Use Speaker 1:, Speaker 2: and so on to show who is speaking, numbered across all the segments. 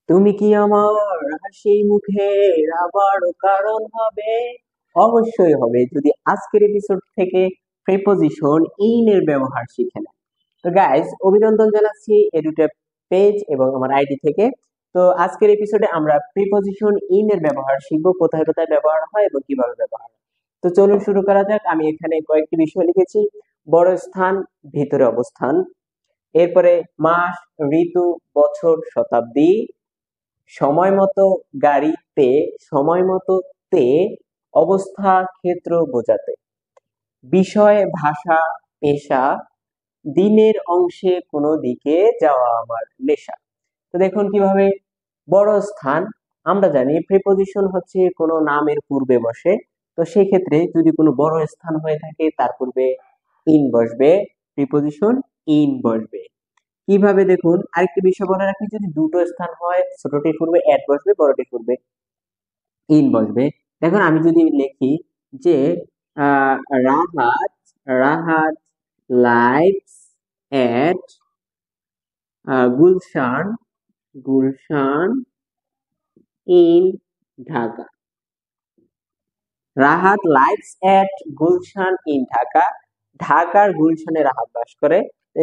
Speaker 1: তুমি কি আমার হাসি মুখের আবার কারণ হবে? অবশ্যই হবে যদি আজকের এপিসোড থেকে প্রিপজিশন ইন এর ব্যবহার শিখে নেন। তো গাইস, অভিনন্দন জানাচ্ছি এডুটেপ পেজ এবং আমার আইডি থেকে। তো আজকের এপিসোডে আমরা প্রিপজিশন ইন এর ব্যবহার শিখবো, কোথায় কোথায় ব্যবহার হয় এবং কিভাবে ব্যবহার হয়। তো চলুন শুরু করা যাক। আমি এখানে কয়েকটি বিষয় লিখেছি: বড় স্থান, ভিতরে অবস্থান, এরপরে মাস, ঋতু, বছর, শতাব্দী, সময় মতো, গাড়িতে, সময় মতো, তে, অবস্থা, ক্ষেত্র বোঝাতে, বিষয়, ভাষা, পেশা, দিনের অংশে কোনো দিকে যাওয়া আমার নেশা। তো দেখুন কিভাবে। বড় স্থান, আমরা জানি প্রিপজিশন হচ্ছে কোনো নামের পূর্বে বসে। তো সেই ক্ষেত্রে যদি কোনো বড় স্থান হয়ে থাকে তার পূর্বে ইন বসবে, প্রিপজিশন ইন বসবে। কিভাবে দেখুন, আরেকটি বিষয় বলে রাখি, যদি দুটো স্থান হয় ছোটটির পূর্বে অ্যাট বসবে, বড়টির পূর্বে ইন বসবে। দেখুন আমি যদি লিখি যে ah, Rahat Rahat lives at Gulshan Gulshan in Dhaka. Rahat lives at Gulshan in Dhaka. ঢাকার গুলশানে রাহাত বাস করে।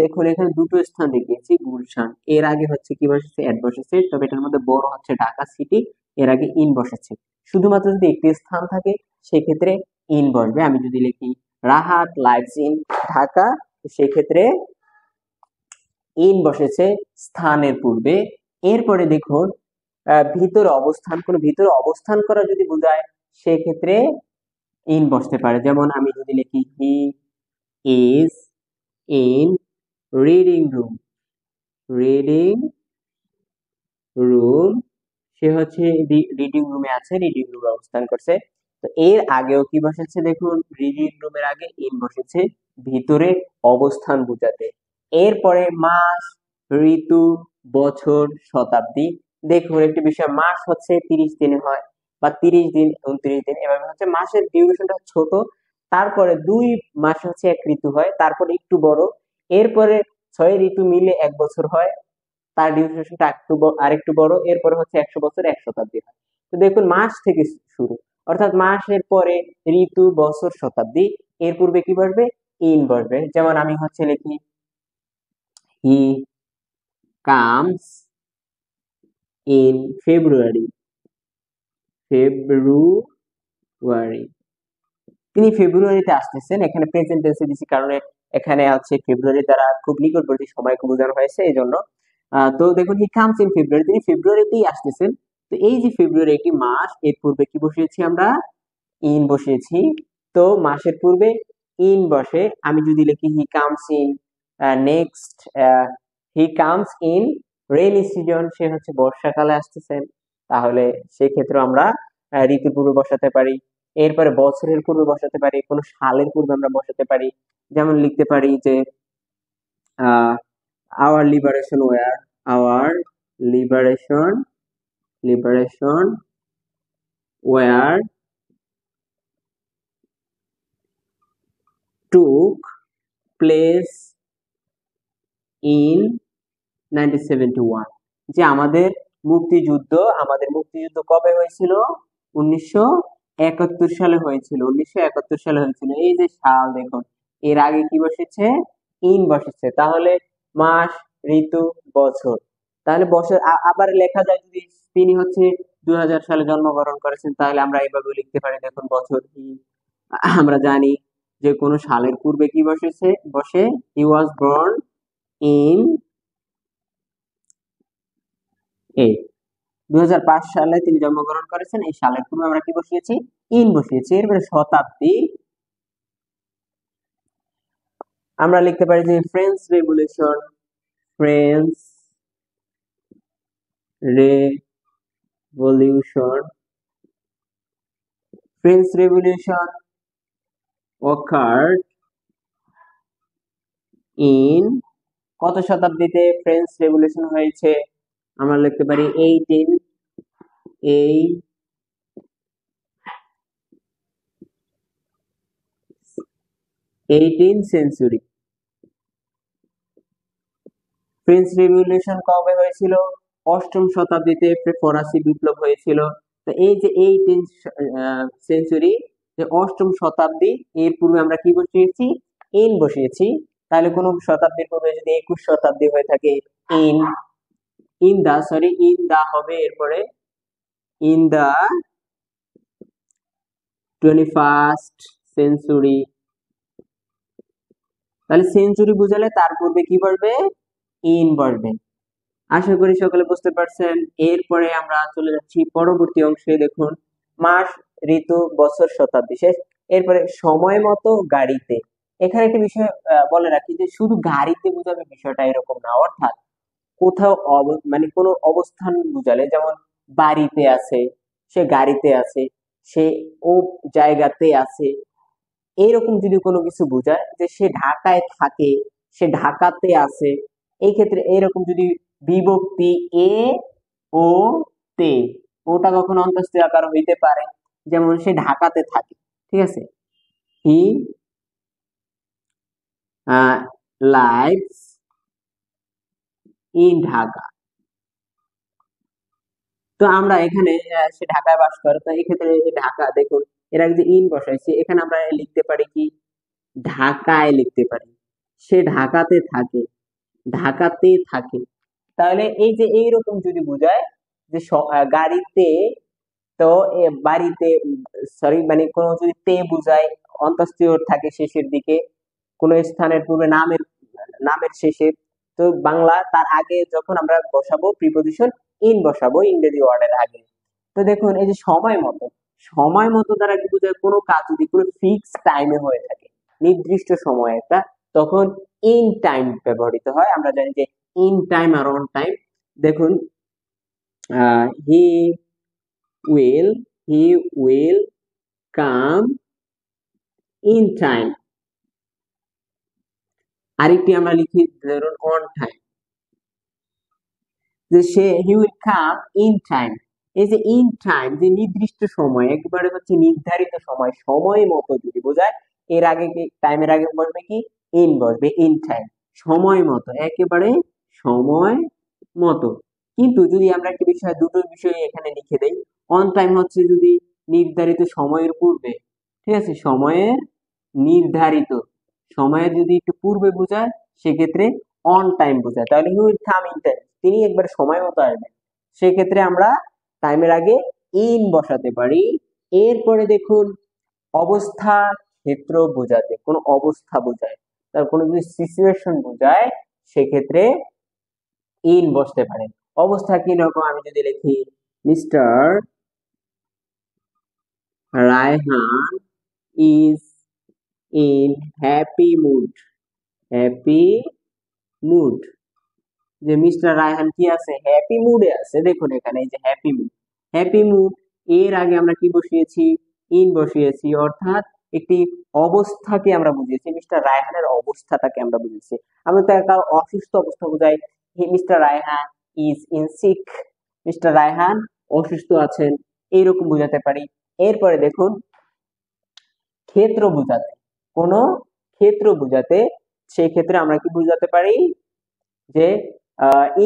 Speaker 1: এখন এখানে দুটো স্থান দেখিয়েছি, গুলশান এর আগে হচ্ছে কি বসেছে, এট বসেছে, তবে এটার মধ্যে বড় হচ্ছে ঢাকা সিটি, এর আগে ইন বসেছে। শুধুমাত্র যদি একটি স্থান থাকে সেক্ষেত্রে ইন বসবে। আমি যদি লিখি রাহাত লাইভস ইন ঢাকা, সেক্ষেত্রে ইন বসেছে স্থানের পূর্বে। এরপরে দেখুন ভিতরে অবস্থান, কোন ভিতরে অবস্থান করা যদি বোঝায় সেক্ষেত্রে ইন বসতে পারে। যেমন আমি যদি লিখি he is in reading room, reading room, সে হচ্ছে রিডিং রুমে আছে, রিডিং রুমে অবস্থান করছে। তো এর আগেও কি বসেছে দেখুন, রিডিং রুমের আগে ইন বসেছে ভিতরে অবস্থান বোঝাতে। এরপরে মাস, ঋতু, বছর, শতাব্দী। দেখুন একটি বিষয়, মাস হচ্ছে 30 দিনে হয় বা 30 দিন, 29 দিন, এভাবে হচ্ছে মাসের ডিউরেশনটা ছোট। তারপরে 2 মাস হচ্ছে এক ঋতু হয়, তারপরে একটু বড়। এরপরে 6 ঋতু মিলে 1 বছর হয়, তার ডিউরেশনটা আরেকটু বড়। এরপরে হচ্ছে 100 বছর, 1 শতাব্দী হয়। তো দেখুন মাস থেকে শুরু, অর্থাৎ মাসের পরে ঋতু, বছর, শতাব্দী, এর পূর্বে কি বসবে, ইন বসবে। যেমন আমি হচ্ছে লিখি হি কামস ইন ফেব্রুয়ারি, ফেব্রুয়ারি, তিনি ফেব্রুয়ারিতে আসতেছেন। এখানে প্রেজেন্ট টেন্সে দিছি কারণ এখানে হচ্ছে ফেব্রুয়ারি দ্বারা খুব নিকটবর্তী সময়কে বোঝানো হয়েছে, এই জন্য। তো দেখুন হি কামস ইন ফেব্রুয়ারি, তিনি ফেব্রুয়ারিতেই আসতেছেন। তো এই যে ফেব্রুয়ারি একটি মাস, এর পূর্বে কি বসিয়েছি আমরা, ইন বসিয়েছি। তো মাসের পূর্বে ইন বসে। আমি যদি লিখি he comes in next, he comes in rainy season, সে হচ্ছে বর্ষাকালে আসতেছেন, তাহলে সেই ক্ষেত্রে আমরা ঋতুর পূর্বে বসাতে পারি। এরপরে বছরের পূর্বে বসাতে পারি, কোনো সালের পূর্বে আমরা বসাতে পারি। যেমন লিখতে পারি যে our liberation war, our liberation liberation war took place in 1971। যে আমাদের মুক্তিযুদ্ধ কবে হয়েছিল, 1971 সালে হয়েছিল, 1971 সালে হয়েছিল। এই যে সাল দেখুন, এর আগে কি বসেছে, ইন বসেছে। তাহলে মাস, ঋতু, বছর, তাহলে বছর আবার লেখা যায় যদি তিনি হচ্ছে 2000 সালে জন্মগ্রহণ করেছেন, তাহলে আমরা এইভাবে লিখতে পারি। দেখুন বছর কি, আমরা জানি যে কোন সালের পূর্বে কি বসে, হি ওয়াজ বর্ন ইন এই 2005 সালে তিনি জন্মগ্রহণ করেছেন। এই সালের পূর্বে আমরা কি বসিয়েছি, ইন বসিয়েছি। এরপরে শতাব্দী, আমরা লিখতে পারি যে French revolution, French revolution, French revolution occurred in, কত শতাব্দীতে ফ্রেঞ্চ রেভলিউশন হয়েছে, আমরা লিখতে পারি 18th সেঞ্চুরি। ফ্রেঞ্চ রেভলিউশন কবে হয়েছিল, অষ্টম শতাব্দীতে ফরাসি বিপ্লব হয়েছিল। তো এই যে 18th সেঞ্চুরি, যে অষ্টম শতাব্দী, এর পূর্বে আমরা কি বসিয়েছি? ইন বসিয়েছি। তাহলে কোন শতাব্দীর পূর্বে যদি 21 শতাব্দী হয়ে থাকে, ইন ইন দা হবে, এরপরে ইন দা 21st সেঞ্চুরি। তাহলে সেঞ্চুরি বুঝালে তার পূর্বে কি বসবে? ইন বসবে। আশা করি সকলে বুঝতে পারছেন। এরপরে আমরা চলে যাচ্ছি পরবর্তী অংশে। দেখুন, মাস, ঋতু, বছর, শতাব্দী শেষ। এরপরে সময় মতো গাড়িতে। এখানে একটা বিষয় বলে রাখি যে শুধু গাড়িতে বোঝাবে বিষয়টা এরকম না। অর্থাৎ কোথাও মানে কোনো অবস্থান বোঝালে, যেমন বাড়িতে আছে, সে গাড়িতে আছে, সে ও জায়গাতে আছে, এইরকম যদি কোনো কিছু বোঝায়, যে সে ঢাকায় থাকে, সে ঢাকাতে আছে, এই ক্ষেত্রে এরকম যদি বিভক্তি এ ও তে, ওটা কখনো অন্তঃস্থ আকার হইতে পারে। যেমন সে ঢাকাতে থাকে, ঠিক আছে, হি লাইভস ইন ঢাকা। তো আমরা এখানে সে ঢাকায় বাস করে, তো এই ক্ষেত্রে এই ঢাকা, দেখুন এর আগে যে ইন বসাইছে, এখানে আমরা লিখতে পারি কি? ঢাকায় লিখতে পারি। সে ঢাকাতে থাকে, ঢাকাতে থাকে। তাহলে এই যে এইরকম যদি বোঝায় যে গাড়িতে, তো বাড়িতে, সরি, মানে কোনো যদি তে বোঝায়, অন্তঃস্থির থাকে শেষের দিকে, কোন স্থানের পূর্বে নামের নামের শেষে, তো বাংলা তার আগে যখন আমরা বসাবো প্রিপজিশন, ইন বসাবো ইংরেজি ওয়ার্ডের আগে। তো দেখুন এই যে সময় মতো, সময় মতো দ্বারা কি বোঝায়? কোনো কাজ যদি কোনো ফিক্স টাইমে হয়ে থাকে, নির্দিষ্ট সময় একটা, তখন ইন টাইম ব্যবহৃত হয়। আমরা জানি যে ইন টাইম আর অন টাইম। দেখুন, he will he will come in time. আরেকটি আমরা লিখি, ধরুন অন টাইম, যে সে he will come in time. এই যে ইন টাইম, যে নির্দিষ্ট সময়, একবারে হচ্ছে নির্ধারিত সময়, সময় মতো যদি বোঝায়, এর আগে কি, টাইমের আগে বসবে কি? ইন বসবে, ইন টাইম, সময় মতো, একেবারে সময় মতো। কিন্তু যদি আমরা একটা বিষয়, দুটো বিষয় এখানে লিখে দেই, অন টাইম হচ্ছে যদি নির্ধারিত সময়ের পূর্বে, ঠিক আছে, সময়ের নির্ধারিত সময়ের যদি একটু পূর্বে বোঝায়, সেক্ষেত্রে অন টাইম বোঝায়। তাহলে he will come in time, তিনি একবার সময় মতো আসবেন, সেক্ষেত্রে আমরা টাইমের আগে ইন বসাতে পারি। এরপরে দেখুন, অবস্থা, ক্ষেত্র বোঝাতে, কোনো অবস্থা বোঝায়, তার কোনো যদি সিচুয়েশন বোঝায়, সেক্ষেত্রে ইন বসতে পারে। অবস্থা কি রকম? আমি যদি লিখি, mister Raihan is in happy mood, happy mood, যে মিস্টার রায়হান কি আছে? হ্যাপি মুডে আছে। দেখুন এখানে এই যে হ্যাপি মুড, হ্যাপি মুড, এর আগে আমরা কি বসিয়েছি? ইন বসিয়েছি, অর্থাৎ একটি অবস্থাকে আমরা বুঝিয়েছি, মিস্টার রায়হানের অবস্থাটাকে আমরা বুঝিয়েছি। আমরা তো একটা অসুস্থ অবস্থা বোঝাই, mister Raihan is in sick, mister Raihan অসুস্থ আছেন, এইরকম বোঝাতে পারি। এরপরে দেখুন, ক্ষেত্র বোঝাতে, কোন ক্ষেত্র বোঝাতে, সেই ক্ষেত্রে আমরা কি বোঝাতে পারি? যে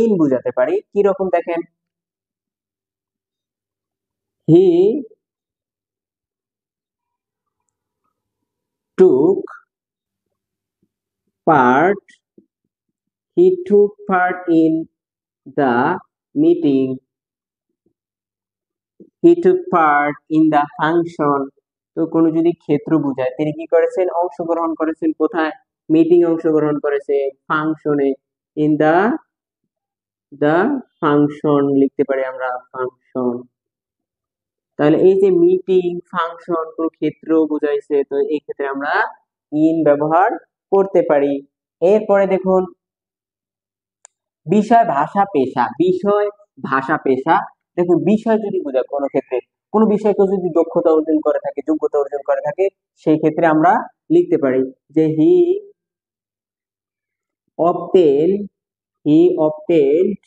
Speaker 1: ইন বুঝাতে পারি। কি রকম দেখেন, he took part he took part in the meeting, he took part in the function. তো কোনো যদি ক্ষেত্র বুঝায়, তিনি কি করেছেন? অংশগ্রহণ করেছেন। কোথায়? মিটিং অংশগ্রহণ করেছেন, ফাংশনে, ইন দ্য ফাংশন লিখতে পারি আমরা, ফাংশন। তাহলে এই যে মিটিং, ফাংশন, কোন ক্ষেত্র বুঝাইছে, তো এই ক্ষেত্রে আমরা ইন ব্যবহার করতে পারি। এরপরে দেখুন, বিষয়, ভাষা, পেশা। বিষয়, ভাষা, পেশা। দেখুন বিষয় যদি বোঝায় কোনো ক্ষেত্রে, কোনো বিষয়ে কেউ যদি দক্ষতা অর্জন করে থাকে, যোগ্যতা অর্জন করে থাকে, সেই ক্ষেত্রে আমরা লিখতে পারি যে obtain he obtained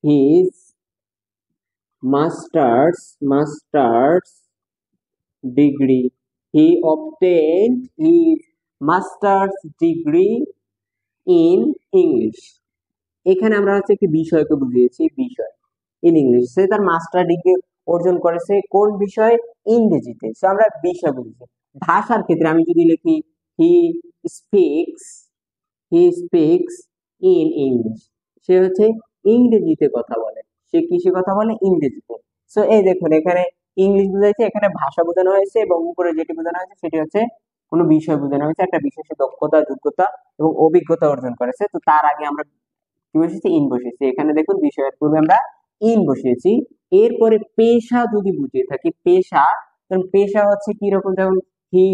Speaker 1: his masters degree. He obtained his master's degree in English. এখানে আমরা হচ্ছে একটি বিষয়কে বুঝিয়েছি, বিষয় ইন ইংলিশ। সে তার মাস্টার ডিগ্রি অর্জন করেছে কোন বিষয়ে? ইংরেজিতে। সো আমরা বিষয় বুঝেছি। ভাষার ক্ষেত্রে আমি যদি লিখি he speaks, he speaks in English, সে হচ্ছে ইংরেজিতে কথা বলে। সে কিসে কথা বলে? ইংরেজিতে। সো এই দেখুন এখানে ইংলিশ বুঝাইছে, এখানে ভাষা বোঝানো হয়েছে, এবং উপরে যেটি বোঝানো হয়েছে সেটি হচ্ছে কোনো বিষয় বোঝানো হয়েছে, একটা বিশেষ দক্ষতা, যোগ্যতা এবং অভিজ্ঞতা অর্জন করেছে। তো তার আগে আমরা কি বসেছি? ইন বসেছি। এখানে দেখুন বিষয়ের পূর্বে আমরা ইন বসিয়েছি। এরপরে পেশা যদি বুঝিয়ে থাকি, পেশা, কারণ পেশা হচ্ছে কি রকম, যেমন he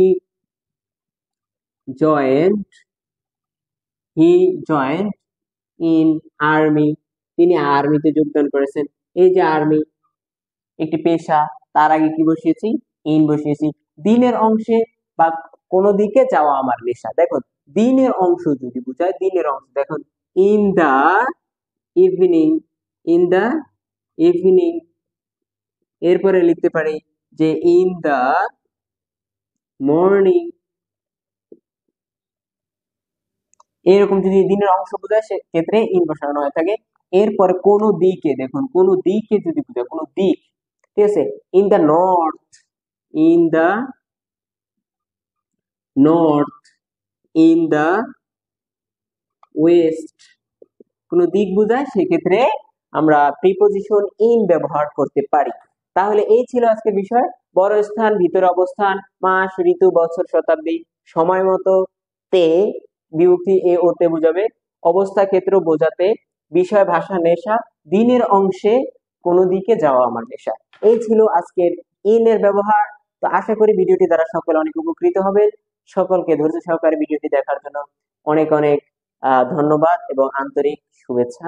Speaker 1: joined, he joined in army, তিনি আর্মিতে যোগদান করেছেন। এই যে আর্মি একটি পেশা, তার আগে কি বসিয়েছি? ইন বসিয়েছি। দিনের অংশে বা কোনো দিকে যাওয়া আমার নেশা। দেখুন দিনের অংশ যদি বুঝায়, দিনের অংশ দেখুন in the evening, in the evening. এরপরে লিখতে পারি যে ইন দা মর্নিং। এরকম যদি দিনের অংশ বোঝায় সেক্ষেত্রে ইন বসানো হয়ে থাকে। এরপরে কোন দিকে, দেখুন কোন দিকে যদি বোঝায়, কোন দিক, ঠিক আছে, in the north, in the north, in the west, কোন দিক বোঝায় সেক্ষেত্রে আমরা প্রিপোজিশন ইন ব্যবহার করতে পারি। তাহলে এই ছিল আজকের বিষয়। বড় স্থান, ভিতরে অবস্থান, মাস, ঋতু, বছর, শতাব্দী, সময় মতো, তে বিভক্তি এ ও তে বোঝাবে, অবস্থা, ক্ষেত্র বোঝাতে, বিষয়, ভাষা, নেশা, দিনের অংশে কোন দিকে যাওয়া আমার নেশা। এই ছিল আজকের ইন এর ব্যবহার। তো আশা করি ভিডিওটি দ্বারা সকলে অনেক উপকৃত হবে। সকলকে ধৈর্য সহকারে ভিডিওটি দেখার জন্য অনেক অনেক ধন্যবাদ এবং আন্তরিক শুভেচ্ছা।